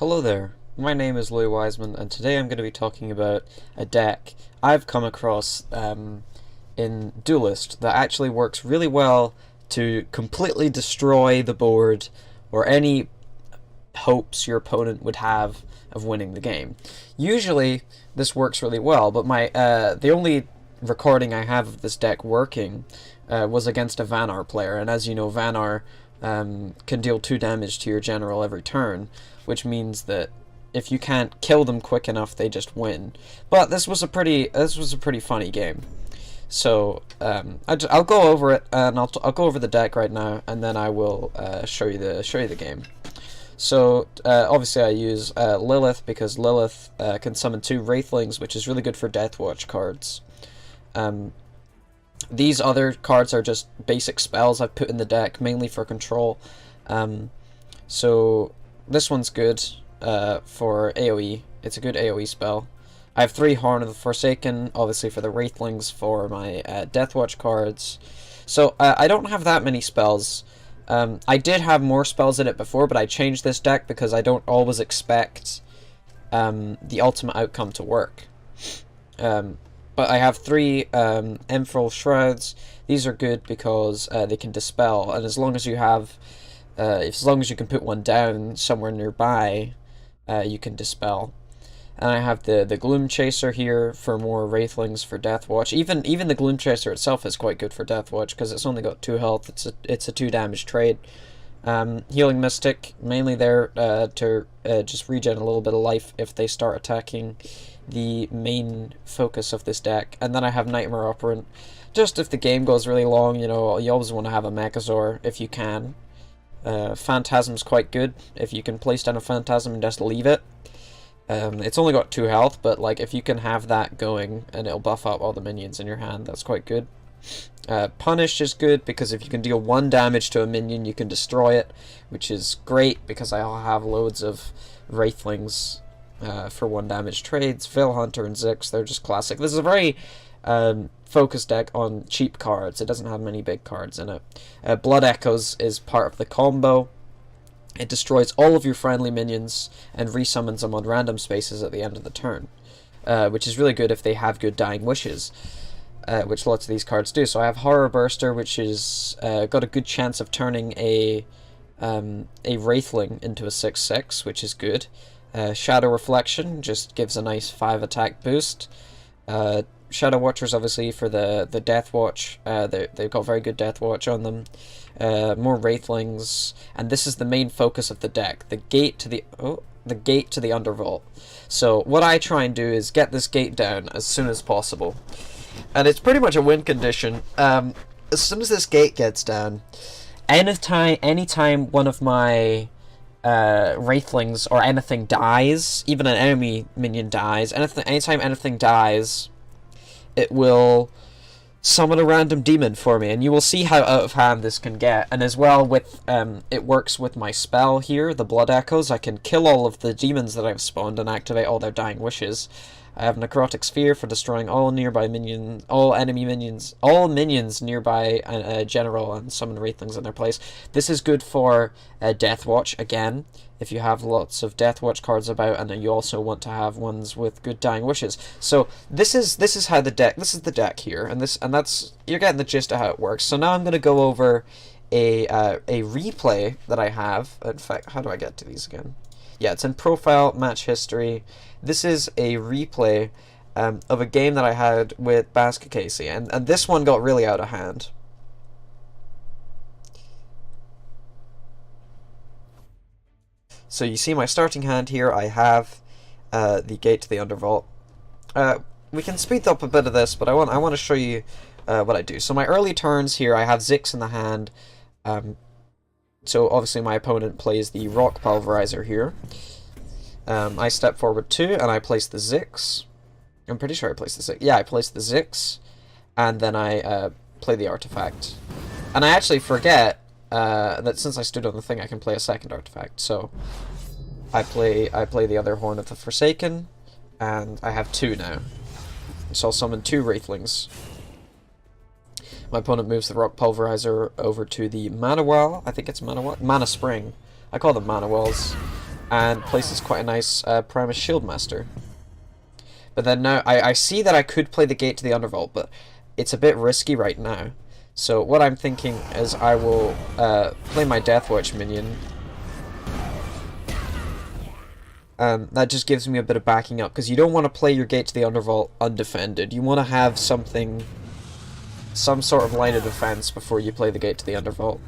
Hello there, my name is Louis Wiseman, and today I'm going to be talking about a deck I've come across in Duelyst that actually works really well to completely destroy the board or any hopes your opponent would have of winning the game. Usually this works really well, but the only recording I have of this deck working was against a Vanar player, and as you know, Vanar can deal 2 damage to your general every turn, which means that if you can't kill them quick enough, they just win. But this was a pretty funny game. So I'll go over it, and I'll go over the deck right now, and then I will show you the game. So obviously I use Lilith because Lilith can summon 2 Wraithlings, which is really good for Deathwatch cards. These other cards are just basic spells I've put in the deck, mainly for control. So this one's good for AoE. It's a good AoE spell. I have 3 Horn of the Forsaken, obviously for the Wraithlings, for my Deathwatch cards. So I don't have that many spells. I did have more spells in it before, but I changed this deck because I don't always expect the ultimate outcome to work. But I have 3 Emfril Shrouds. These are good because they can dispel, and as long as you have, as long as you can put one down somewhere nearby, you can dispel. And I have the Gloom Chaser here for more Wraithlings for Deathwatch. Even the Gloom Chaser itself is quite good for Deathwatch because it's only got 2 health. It's a 2 damage trade. Healing Mystic, mainly there to just regen a little bit of life if they start attacking the main focus of this deck. And then I have Nightmare Operant, just if the game goes really long, you know, you always want to have a Megazord if you can. Phantasm's quite good if you can place down a Phantasm and just leave it. It's only got 2 health, but like if you can have that going and it'll buff up all the minions in your hand, that's quite good. Punish is good because if you can deal 1 damage to a minion, you can destroy it, which is great because I'll have loads of Wraithlings for 1 damage trades. Veil Hunter and Zix, they're just classic. This is a very focused deck on cheap cards. It doesn't have many big cards in it. Blood Echoes is part of the combo. It destroys all of your friendly minions and resummons them on random spaces at the end of the turn, which is really good if they have good Dying Wishes, which lots of these cards do. So I have Horror Burster, which is got a good chance of turning a Wraithling into a 6/6, which is good. Shadow Reflection just gives a nice 5 attack boost. Shadow Watchers, obviously, for the Deathwatch. They've got very good Deathwatch on them. More Wraithlings, and this is the main focus of the deck: the gate to the Undervault. So what I try and do is get this gate down as soon as possible, and it's pretty much a win condition. As soon as this gate gets down, anytime one of my Wraithlings or anything dies, even an enemy minion dies, anytime anything dies, it will summon a random demon for me, and you will see how out of hand this can get. And as well, with it works with my spell here, the Blood Echoes. I can kill all of the demons that I've spawned and activate all their Dying Wishes. I have Necrotic Sphere for destroying all nearby minions, all minions nearby a general, and summon Wraithlings in their place. This is good for Deathwatch again, if you have lots of Deathwatch cards about, and then you also want to have ones with good Dying Wishes. So this is how the deck here, and that's you're getting the gist of how it works. So now I'm going to go over a replay that I have. In fact, how do I get to these again? Yeah, it's in Profile, Match History. This is a replay of a game that I had with Basket Casey, and this one got really out of hand. So you see my starting hand here. I have the Gate to the Undervault. We can speed up a bit of this, but I want to show you what I do. So my early turns here, I have Zix in the hand. So obviously my opponent plays the Rock Pulverizer here. I step forward 2 and I place the Zix. I'm pretty sure I placed the Zix. Yeah, I placed the Zix, and then I play the Artifact. And I actually forget that since I stood on the thing, I can play a second Artifact. So I play the other Horn of the Forsaken, and I have 2 now. So I'll summon 2 Wraithlings. My opponent moves the Rock Pulverizer over to the Mana Well. I think it's Mana Well? Mana Spring. I call them Mana Wells. and places quite a nice Primus Shieldmaster. But then now, I see that I could play the Gate to the Undervault, but it's a bit risky right now. So what I'm thinking is I will play my Deathwatch minion. That just gives me a bit of backing up, because you don't want to play your Gate to the Undervault undefended. You want to have some sort of line of defense before you play the Gate to the Undervault.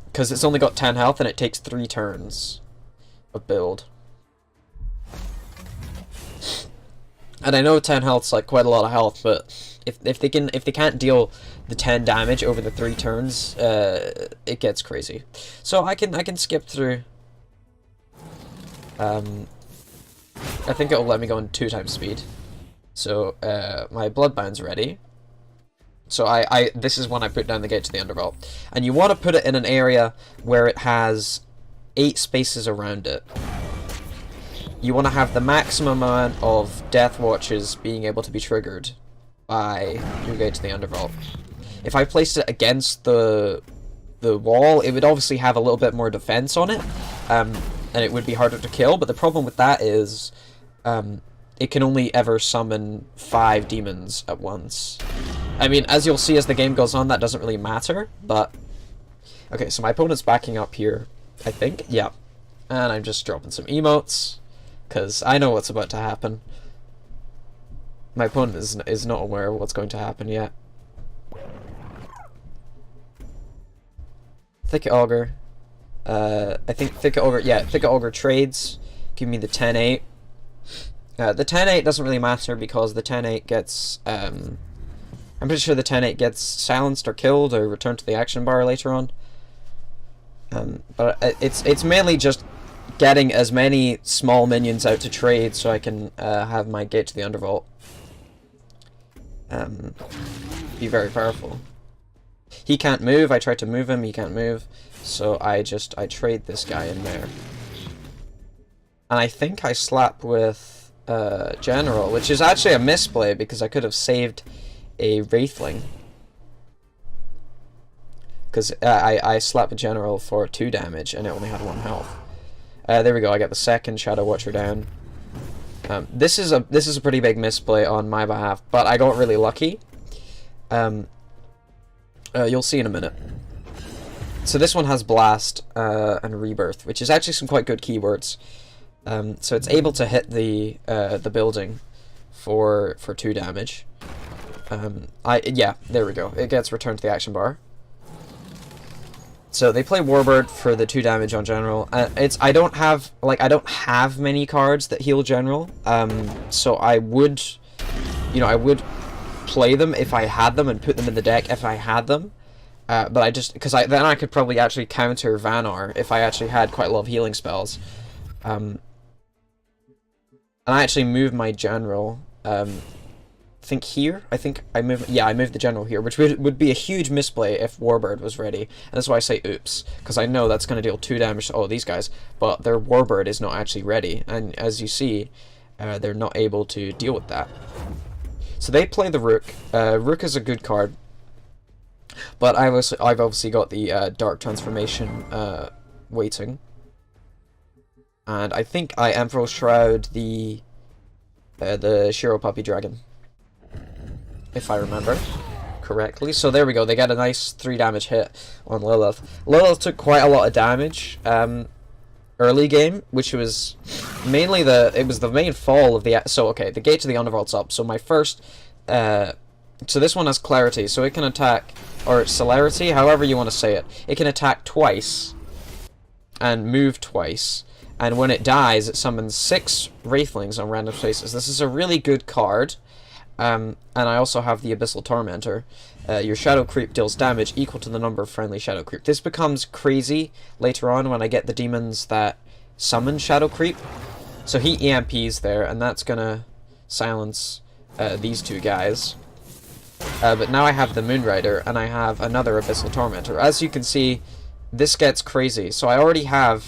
Because it's only got 10 health and it takes 3 turns of build. And I know 10 health's like quite a lot of health, but if they can't deal the 10 damage over the 3 turns, it gets crazy. So I can skip through. I think it'll let me go in 2 times speed. So my Bloodbound's ready. So this is when I put down the Gate to the Undervault. And you want to put it in an area where it has 8 spaces around it. You want to have the maximum amount of Deathwatches being able to be triggered by your Gate to the Undervault. If I placed it against the wall, it would obviously have a little bit more defense on it, and it would be harder to kill, but the problem with that is it can only ever summon 5 demons at once. I mean, as you'll see as the game goes on, that doesn't really matter, but... Okay, so my opponent's backing up here, I think. Yeah. And I'm just dropping some emotes, because I know what's about to happen. My opponent is not aware of what's going to happen yet. Thicket Augur. I think Thicket Augur, yeah, Thicket Augur trades. Give me the 10-8. The 10-8 doesn't really matter because the 10-8 gets, I'm pretty sure the 10-8 gets silenced or killed or returned to the action bar later on. But it's mainly just getting as many small minions out to trade so I can have my Gate to the Undervault be very powerful. He can't move, I tried to move him, he can't move, so I trade this guy in there. And I think I slap with General, which is actually a misplay because I could have saved a Wraithling. Because I slap a General for 2 damage and it only had 1 health. There we go, I got the second Shadow Watcher down. This is a pretty big misplay on my behalf, but I got really lucky. You'll see in a minute. So this one has Blast and Rebirth, which is actually some quite good keywords. So it's able to hit the building for 2 damage. Yeah, there we go. It gets returned to the action bar. So they play Warbird for the 2 damage on General. I don't have many cards that heal General. So I would play them if I had them and put them in the deck if I had them. But I just then I could probably actually counter Vanar if I actually had quite a lot of healing spells. And I actually moved my General. I think I moved the General here, which would be a huge misplay if Warbird was ready. And that's why I say oops, because I know that's going to deal 2 damage to all these guys, but their Warbird is not actually ready, and as you see, they're not able to deal with that. So they play the Rook. Rook is a good card, but I've obviously got the Dark Transformation waiting, and I think I Emperor Shroud the Shiro Puppy Dragon, if I remember correctly. So there we go, they got a nice 3 damage hit on Lilith. Lilith took quite a lot of damage early game, which was mainly the main fall of the... So okay, the Gate to the Undervault's up, so my first... so this one has Clarity, so it can attack, or Celerity, however you want to say it. It can attack twice, and move twice, and when it dies, it summons 6 Wraithlings on random spaces. This is a really good card. And I also have the Abyssal Tormentor. Your Shadow Creep deals damage equal to the number of friendly Shadow Creep. This becomes crazy later on when I get the demons that summon Shadow Creep. So he EMPs there, and that's gonna silence these 2 guys. But now I have the Moonrider, and I have another Abyssal Tormentor. As you can see, this gets crazy. So I already have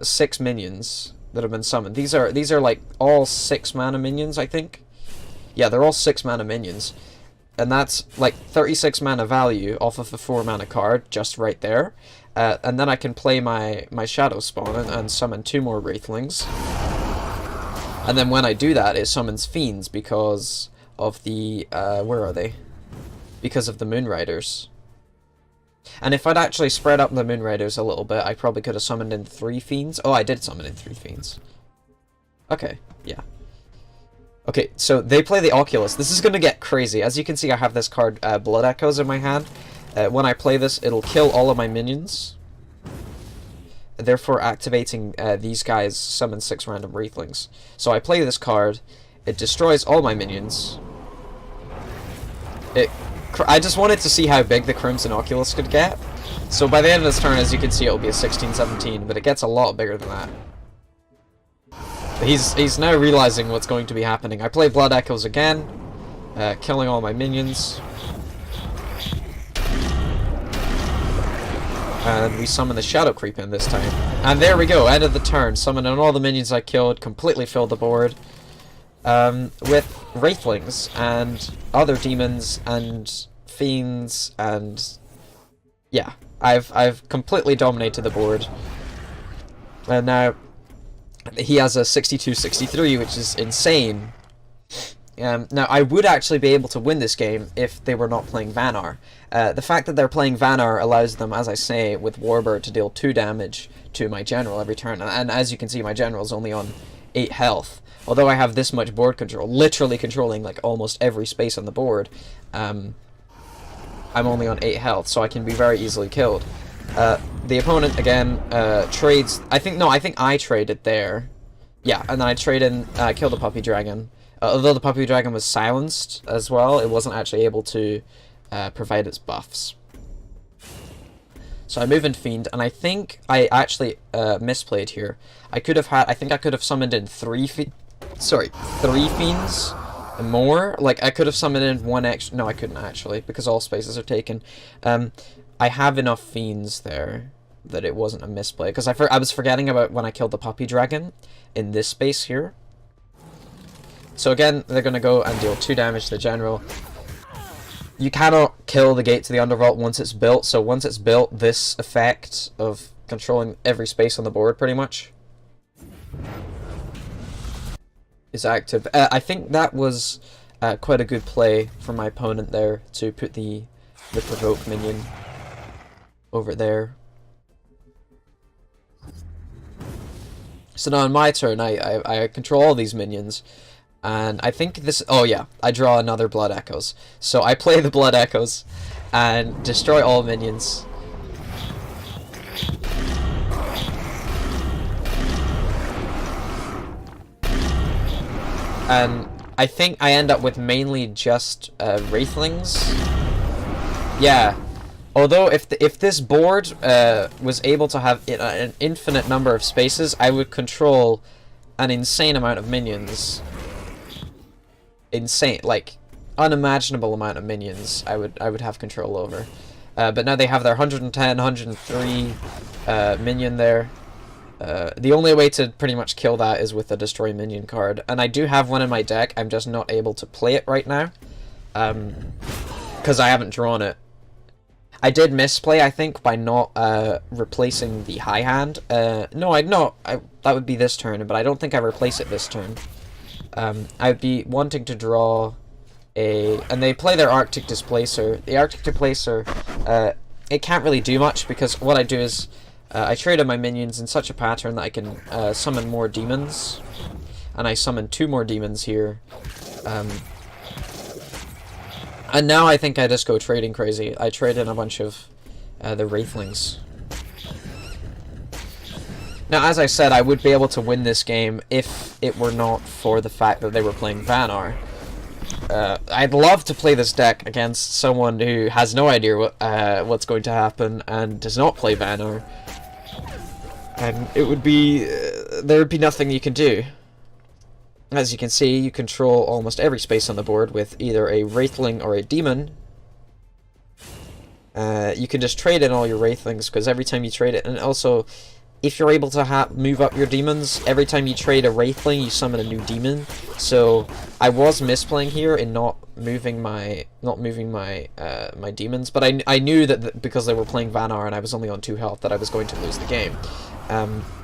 6 minions that have been summoned. These are like all 6 mana minions, I think. Yeah, they're all 6 mana minions. And that's like 36 mana value off of a 4 mana card, just right there. and then I can play my Shadow Spawn and summon 2 more Wraithlings. And then when I do that, it summons Fiends because of the, where are they? Because of the Moonriders. And if I'd actually spread up the Moonriders a little bit, I probably could have summoned in 3 Fiends. Oh, I did summon in 3 Fiends. Okay, yeah. Okay, so they play the Oculus. This is gonna get crazy. As you can see, I have this card, Blood Echoes, in my hand. When I play this, it'll kill all of my minions. Therefore, activating these guys summon 6 random Wraithlings. So I play this card, it destroys all my minions. I just wanted to see how big the Crimson Oculus could get. So by the end of this turn, as you can see, it'll be a 16-17, but it gets a lot bigger than that. He's now realizing what's going to be happening. I play Blood Echoes again, killing all my minions. And we summon the Shadow Creep in this time. And there we go, end of the turn. Summoning all the minions I killed, completely filled the board. With Wraithlings and other demons and fiends and... yeah, I've completely dominated the board. And now he has a 62-63, which is insane. Now, I would actually be able to win this game if they were not playing Vanar. The fact that they're playing Vanar allows them, as I say, with Warbird to deal 2 damage to my general every turn. And as you can see, my general's only on 8 health. Although I have this much board control, literally controlling like almost every space on the board, I'm only on 8 health, so I can be very easily killed. The opponent, again, trades... I think I traded there. Yeah, and then I trade in, kill the Puppy Dragon. Although the Puppy Dragon was silenced as well, it wasn't actually able to provide its buffs. So I move in Fiend, and I think I actually misplayed here. I think I could have summoned in 3 Fiends more. Like, I could have summoned in 1 extra... No, I couldn't actually, because all spaces are taken. I have enough Fiends there that it wasn't a misplay, because I was forgetting about when I killed the Puppy Dragon in this space here. So again, they're going to go and deal 2 damage to the general. You cannot kill the Gate to the Undervault once it's built, so once it's built, this effect of controlling every space on the board, pretty much, is active. I think that was quite a good play from my opponent there, to put the Provoke minion over there. So now on my turn, I control all these minions. And I think this... oh yeah, I draw another Blood Echoes. So I play the Blood Echoes and destroy all minions. And I think I end up with mainly just Wraithlings. Yeah. Although if this board was able to have an infinite number of spaces, I would control an insane amount of minions. Insane, like unimaginable amount of minions I would have control over. But now they have their 110, 103 minion there. The only way to pretty much kill that is with the Destroy Minion card. And I do have one in my deck, I'm just not able to play it right now. Because I haven't drawn it. I did misplay, I think, by not replacing the high hand. No, that would be this turn, but I don't think I replace it this turn. I'd be wanting to draw a... and they play their Arctic Displacer. The Arctic Displacer, it can't really do much, because what I do is I trade on my minions in such a pattern that I can summon more demons. And I summon 2 more demons here. And now I think I just go trading crazy. I trade in a bunch of the Wraithlings. Now, as I said, I would be able to win this game if it were not for the fact that they were playing Vanar. I'd love to play this deck against someone who has no idea what's going to happen and does not play Vanar. And it would be... there would be nothing you can do. As you can see, you control almost every space on the board with either a Wraithling or a Demon. You can just trade in all your Wraithlings, because every time you trade it... and also... if you're able to move up your demons, every time you trade a Wraithling, you summon a new demon. So, I was misplaying here in not moving my my demons, but I knew that because they were playing Vanar and I was only on 2 health that I was going to lose the game.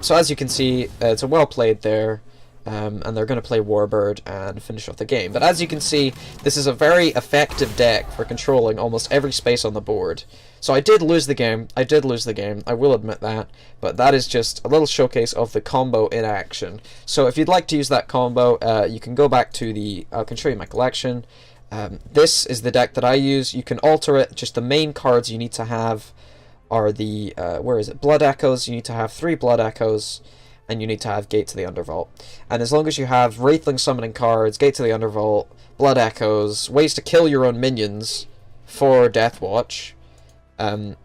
So as you can see, it's a well played there. And they're going to play Warbird and finish off the game. But as you can see, this is a very effective deck for controlling almost every space on the board. So I did lose the game. I will admit that. But that is just a little showcase of the combo in action. So if you'd like to use that combo, you can go back to the... I can show you my collection. This is the deck that I use. You can alter it. Just the main cards you need to have are the... where is it? Blood Echoes. You need to have 3 Blood Echoes. And you need to have Gate to the Undervault. And as long as you have Wraithling summoning cards, Gate to the Undervault, Blood Echoes, ways to kill your own minions for Deathwatch, the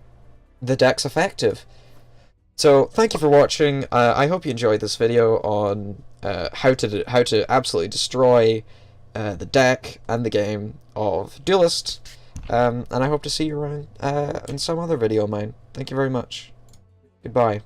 deck's effective. So thank you for watching. I hope you enjoyed this video on how to absolutely destroy the deck and the game of Duelyst. And I hope to see you around in some other video of mine. Thank you very much. Goodbye.